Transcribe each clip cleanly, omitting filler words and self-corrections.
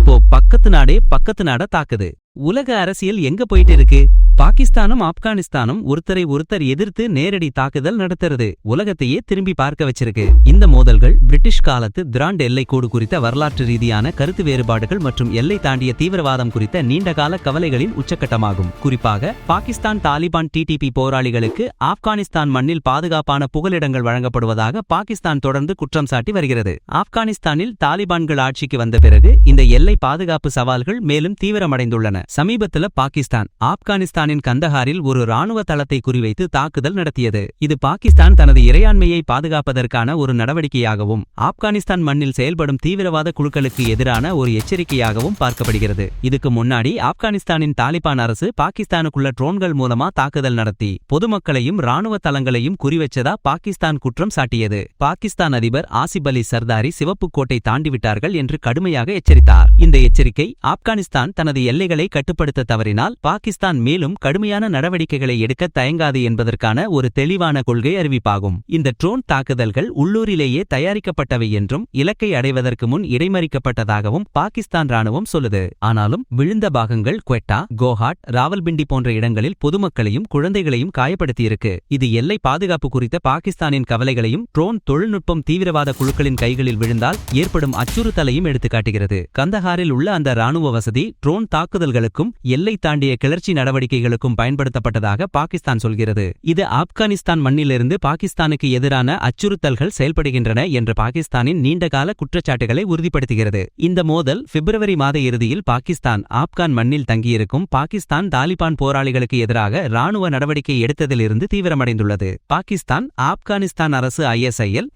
இப்போ பக்கத்து நாட தாக்குது. உலக அரசியல் எங்க போயிட்டு இருக்கு? பாகிஸ்தானும் ஆப்கானிஸ்தானும் ஒருத்தரை எதிர்த்து நேரடி தாக்குதல் நடத்துறது உலகத்தையே திரும்பி பார்க்க வச்சிருக்கு. இந்த மோதல்கள் பிரிட்டிஷ் காலத்து திராண்ட் எல்லைக்கோடு குறித்த வரலாற்று ரீதியான கருத்து வேறுபாடுகள் மற்றும் எல்லை தாண்டிய தீவிரவாதம் குறித்த நீண்டகால கவலைகளின் உச்சக்கட்டமாகும். குறிப்பாக பாகிஸ்தான் தாலிபான் டிடிபி போராளிகளுக்கு ஆப்கானிஸ்தான் மண்ணில் பாதுகாப்பான புகலிடங்கள் வழங்கப்படுவதாக பாகிஸ்தான் தொடர்ந்து குற்றம் சாட்டி வருகிறது. ஆப்கானிஸ்தானில் தாலிபான்கள் ஆட்சிக்கு வந்த பிறகு இந்த எல்லை பாதுகாப்பு சவால்கள் மேலும் தீவிரமடைந்துள்ளன. சமீபத்தில் பாகிஸ்தான் ஆப்கானிஸ்தானின் கந்தஹாரில் ஒரு இராணுவ தளத்தை குறிவைத்து தாக்குதல் நடத்தியது. இது பாகிஸ்தான் தனது இறையாண்மையை பாதுகாப்பதற்கான ஒரு நடவடிக்கையாகவும் ஆப்கானிஸ்தான் மண்ணில் செயல்படும் தீவிரவாத குழுக்களுக்கு எதிரான ஒரு எச்சரிக்கையாகவும் பார்க்கப்படுகிறது. இதுக்கு முன்னாடி ஆப்கானிஸ்தானின் தாலிபான் அரசு பாகிஸ்தானுக்குள்ள ட்ரோன்கள் மூலமா தாக்குதல் நடத்தி பொதுமக்களையும் இராணுவ தளங்களையும் குறிவச்சதா பாகிஸ்தான் குற்றம் சாட்டியது. பாகிஸ்தான் அதிபர் ஆசிப் அலி சர்தாரி சிவப்பு கோட்டை தாண்டிவிட்டார்கள் என்று கடுமையாக எச்சரித்தார். இந்த எச்சரிக்கை ஆப்கானிஸ்தான் தனது எல்லைகளை கட்டுப்படுத்த தவறினால் பாகிஸ்தான் மேலும் கடுமையான நடவடிக்கைகளை எடுக்க தயங்காது என்பதற்கான ஒரு தெளிவான கொள்கை அறிவிப்பாகும். இந்த ட்ரோன் தாக்குதல்கள் உள்ளூரிலேயே தயாரிக்கப்பட்டவை என்றும் இலக்கை அடைவதற்கு முன் இடைமறிக்கப்பட்டதாகவும் பாகிஸ்தான் ராணுவம் சொல்லுது. ஆனாலும் விழுந்த பாகங்கள் குவெட்டா, கோஹாட், ராவல்பிண்டி போன்ற இடங்களில் பொதுமக்களையும் குழந்தைகளையும் காயப்படுத்தியிருக்கு. இது எல்லை பாதுகாப்பு குறித்த பாகிஸ்தானின் கவலைகளையும் ட்ரோன் தொழில்நுட்பம் தீவிரவாத குழுக்களின் கைகளில் விழுந்தால் ஏற்படும் அச்சுறுத்தலையும் எடுத்துக்காட்டுகிறது. கந்தஹாரில் உள்ள அந்த ராணுவ வசதி ட்ரோன் தாக்குதல்களுக்கும் எல்லை தாண்டிய கிளர்ச்சி நடவடிக்கைகளுக்கும் பயன்படுத்தப்பட்டதாக பாகிஸ்தான் சொல்கிறது. இது ஆப்கானிஸ்தான் மண்ணிலிருந்து பாகிஸ்தானுக்கு எதிரான அச்சுறுத்தல்கள் செயல்படுகின்றன என்ற பாகிஸ்தானின் நீண்டகால குற்றச்சாட்டுகளை உறுதிப்படுத்துகிறது. இந்த மோதல் பிப்ரவரி மாத இறுதியில் பாகிஸ்தான் ஆப்கான் மண்ணில் தங்கியிருக்கும் பாகிஸ்தான் தாலிபான் போராளிகளுக்கு எதிராக இராணுவ நடவடிக்கை எடுத்ததிலிருந்து தீவிரமடைந்துள்ளது. பாகிஸ்தான் ஆப்கானிஸ்தான் அரசு ISIL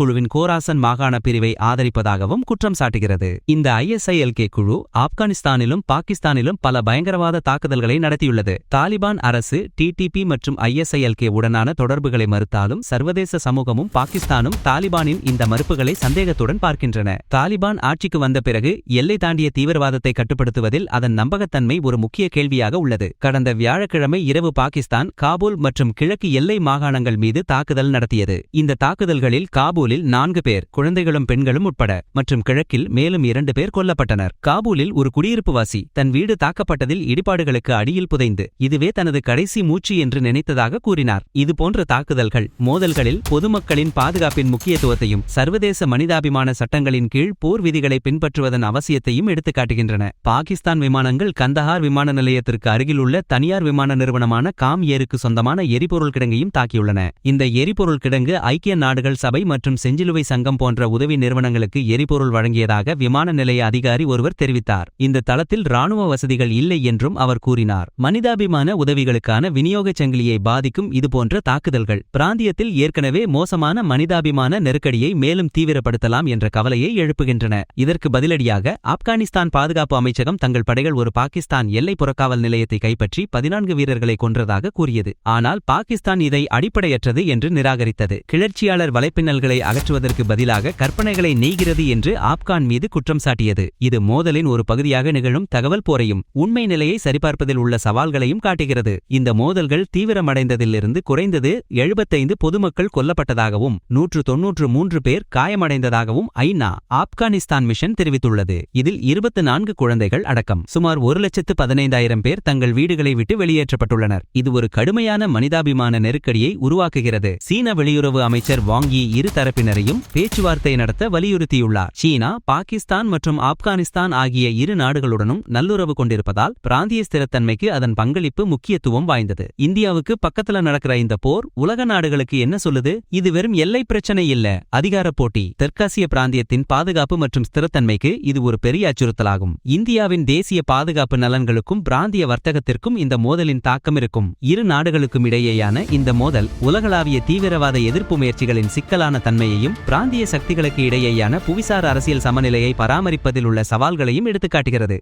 குழுவின் கோராசன் மாகாண பிரிவை ஆதரிப்பதாகவும் குற்றம் சாட்டுகிறது. இந்த ISIL குழு ஆப்கானிஸ்தானிலும் பாகிஸ்தானிலும் பல பயங்கரவாத தாக்குதல்களை நடத்தியுள்ளது. தாலிபான் அரசு டிடிபி மற்றும் ISIL உடனான தொடர்புகளை மறுத்தாலும் சர்வதேச சமூகமும் பாகிஸ்தானும் தாலிபானின் இந்த மறுப்புகளை சந்தேகத்துடன் பார்க்கின்றன. தாலிபான் ஆட்சிக்கு வந்த பிறகு எல்லை தாண்டிய தீவிரவாதத்தை கட்டுப்படுத்துவதில் அதன் நம்பகத்தன்மை ஒரு முக்கிய கேள்வியாக உள்ளது. கடந்த வியாழக்கிழமை இரவு பாகிஸ்தான் காபூல் மற்றும் கிழக்கு எல்லை மாகாணங்கள் மீது தாக்குதல் நடத்தியது. இந்த தாக்குதல்களில் காபூலில் 4 பேர், குழந்தைகளும் பெண்களும் உட்பட, மற்றும் கிழக்கில் மேலும் 2 பேர் கொல்லப்பட்டனர். காபூலில் ஒரு குடியிருப்புவாசி தன் வீடு தாக்கப்பட்டதில் இடிபாடுகளுக்கு அடியில் புதைந்து இதுவே தனது கடைசி மூச்சு என்று நினைத்ததாக கூறினார். இதுபோன்ற தாக்குதல்கள் மோதல்களில் பொதுமக்களின் பாதுகாப்பின் முக்கியத்துவத்தையும் சர்வதேச மனிதாபிமான சட்டங்களின் கீழ் போர் விதிகளை பின்பற்றுவதன் அவசியத்தையும் எடுத்துக்காட்டுகின்றன. பாகிஸ்தான் விமானங்கள் கந்தஹார் விமான நிலையத்திற்கு அருகிலுள்ள தனியார் விமான நிறுவனமான காம் ஏருக்கு சொந்தமான எரிபொருள் கிடங்கையும் தாக்கியுள்ளன. இந்த எரிபொருள் கிடங்கு ஐக்கிய நாடுகள் சபை மற்றும் செஞ்சிலுவை சங்கம் போன்ற உதவி நிறுவனங்களுக்கு எரிபொருள் வழங்கியதாக விமான நிலைய அதிகாரி ஒருவர் தெரிவித்தார். இந்த தளத்தில் இராணுவ வசதிகள் இல்லை என்றும் அவர் கூறினார். மனிதாபிமான உதவிகளுக்கான விநியோகச் சங்கிலியை பாதிக்கும் இதுபோன்ற தாக்குதல்கள் பிராந்தியத்தில் ஏற்கனவே மோசமான மனிதாபிமான நெருக்கடியை மேலும் தீவிரப்படுத்தலாம் என்ற கவலையை எழுப்புகின்றன. இதற்கு பதிலடியாக ஆப்கானிஸ்தான் பாதுகாப்பு அமைச்சகம் தங்கள் படைகள் ஒரு பாகிஸ்தான் எல்லை புறக்காவல் நிலையத்தை கைப்பற்றி 14 வீரர்களை கொன்றதாக கூறியது. ஆனால் பாகிஸ்தான் இதை அடிப்படையற்றது என்று நிராகரித்தது. கிளர்ச்சியாளர் வலைப்பின்னல்களை அகற்றுவதற்கு பதிலாக கற்பனைகளை நெய்கிறது என்று ஆப்கான் மீது குற்றம் சாட்டியது. இது மோதலின் ஒரு பகுதியாக நிகழும் தகவல் போரையும் உண்மை நிலையை சரிபார்ப்பதில் உள்ள சவால்களையும் காட்டுகிறது. இந்த மோதல்கள் தீவிரமடைந்ததிலிருந்து குறைந்தது 75 பொதுமக்கள் கொல்லப்பட்டதாகவும் 193 பேர் காயமடைந்ததாகவும் ஐநா ஆப்கானிஸ்தான் மிஷன் தெரிவித்துள்ளது. இதில் 24 குழந்தைகள் அடக்கம் சுமார் 1,15,000 பேர் தங்கள் வீடுகளை விட்டு வெளியேற்றப்பட்டுள்ளனர். இது ஒரு கடுமையான மனிதாபிமான நெருக்கடியை உருவாக்குகிறது. சீன வெளியுறவு அமைச்சர் வாங் யி இரு தரப்பினரையும் பேச்சுவார்த்தை நடத்த வலியுறுத்தியுள்ளார். சீனா, பாகிஸ்தான் மற்றும் ஆப்கானிஸ்தான் ஆகிய இரு நாடுகளுடனும் நல்லுறவு கொண்டிருப்பதால் பிராந்திய ஸ்திரத்தன்மைக்கு அதன் பங்களிப்பு முக்கியத்துவம் வாய்ந்தது. இந்தியாவுக்கு பக்கத்துல நடக்கிற இந்த போர் உலக நாடுகளுக்கு என்ன சொல்லுது? இது வெறும் எல்லை பிரச்சனை இல்ல, அதிகார போட்டி. தெற்காசிய பிராந்தியத்தின் பாதுகாப்பு மற்றும் ஸ்திரத்தன்மைக்கு இது ஒரு பெரிய அச்சுறுத்தலாகும். இந்தியாவின் தேசிய பாதுகாப்பு நலன்களுக்கும் பிராந்திய வர்த்தகத்திற்கும் இந்த மோதலின் தாக்கம் இருக்கும். இரு நாடுகளுக்கும் இடையேயான இந்த மோதல் உலகளாவிய தீவிரவாத எதிர்ப்பு முயற்சிகளின் சிக்கலான தன்மையையும் பிராந்திய சக்திகளுக்கு இடையேயான புவிசார் அரசியல் சமநிலையை பராமரிப்பதில் உள்ள சவால்களையும் எடுத்துக்காட்டுகிறது.